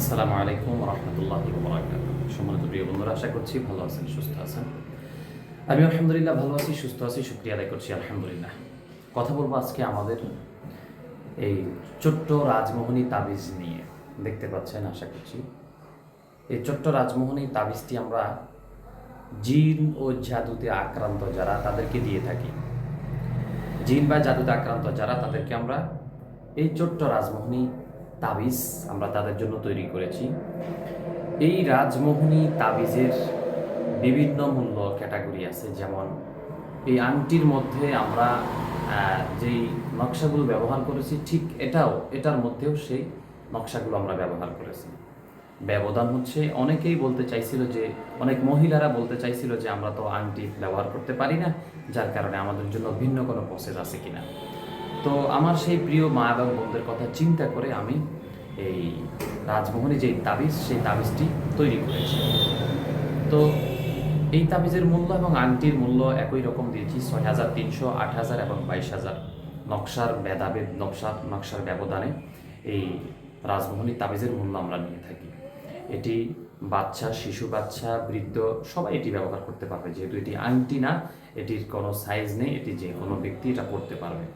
আসসালামু আলাইকুম রহমতুল্লাহি ওয়া বারাকাতুহু। সম্মানিত প্রিয় বন্ধুরা, আশা করছি ভালো আছেন, সুস্থ আছেন। আমি আলহামদুলিল্লাহ ভালো আছি, সুস্থ আছি, শুকরিয়া আদায় করছি আলহামদুলিল্লাহ। কথা বলবো আজকে আমাদের এই ছোট্ট রাজমোহনী তাবিজ নিয়ে। দেখতে পাচ্ছেন আশা করছি এই ছোট্ট রাজমোহনী তাবিজটি আমরা জিন ও জাদুতে আক্রান্ত যারা তাদেরকে দিয়ে থাকি। জিন বা জাদুতে আক্রান্ত যারা তাদেরকে আমরা এই ছোট্ট রাজমোহনী তাবিজ আমরা তাদের জন্য তৈরি করেছি। এই রাজমোহনী তাবিজের বিভিন্ন মূল্য ক্যাটাগরি আছে। যেমন এই আংটির মধ্যে আমরা যেই নকশাগুলো ব্যবহার করেছি, ঠিক এটার মধ্যেও সেই নকশাগুলো আমরা ব্যবহার করেছি। ব্যবধান হচ্ছে, অনেকেই বলতে চাইছিল যে, অনেক মহিলারা বলতে চাইছিল যে আমরা তো আংটি ব্যবহার করতে পারি না, যার কারণে আমাদের জন্য ভিন্ন কোনো প্রসেস আছে কিনা। তো আমার সেই প্রিয় মা এবং বোনদের কথা চিন্তা করে আমি এই রাজমোহনী যে তাবিজ, সেই তাবিজটি তৈরি করেছি। তো এই তাবিজের মূল্য এবং আংটির মূল্য একই রকম দিয়েছি, 6,300, 8,000 এবং 22,000। নকশার ভেদাভেদ, নকশার ব্যবধানে এই রাজমোহনী তাবিজের মূল্য আমরা নিয়ে থাকি। এটি বাচ্চা, শিশু বাচ্চা, বৃদ্ধ সবাই এটি ব্যবহার করতে পারবে। যেহেতু এটি আংটি না, এটির কোনো সাইজ নেই, এটি যে কোনো ব্যক্তি এটা পড়তে পারবে।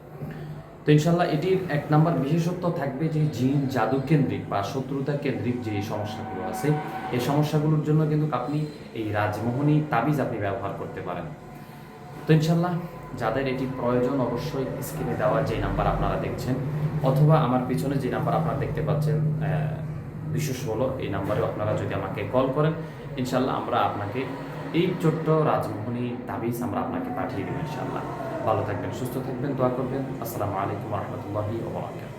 তো ইনশাল্লাহ এটির এক নম্বর বিশেষত্ব থাকবে যে জিন জাদু কেন্দ্রিক বা শত্রুতা কেন্দ্রিক যে সমস্যাগুলো আছে, এই সমস্যাগুলোর জন্য কিন্তু আপনি এই রাজমোহনী তাবিজ আপনি ব্যবহার করতে পারেন। তো ইনশাল্লাহ যাদের এটি প্রয়োজন, অবশ্যই স্ক্রিনে দেওয়া যে নাম্বার আপনারা দেখছেন অথবা আমার পিছনে যে নাম্বার আপনারা দেখতে পাচ্ছেন 216, এই নাম্বারে আপনারা যদি আমাকে কল করেন, ইনশাল্লাহ আমরা আপনাকে এই ছোট্ট রাজমোহনী তাবিজ আমরা আপনাকে পাঠিয়ে দেব ইনশাল্লাহ। ভালো থাকবেন, সুস্থ থাকবেন, দোয়া করবেন। আসসালামু আলাইকুম রহমতুল্লাহি ওয়া বারাকাতুহু।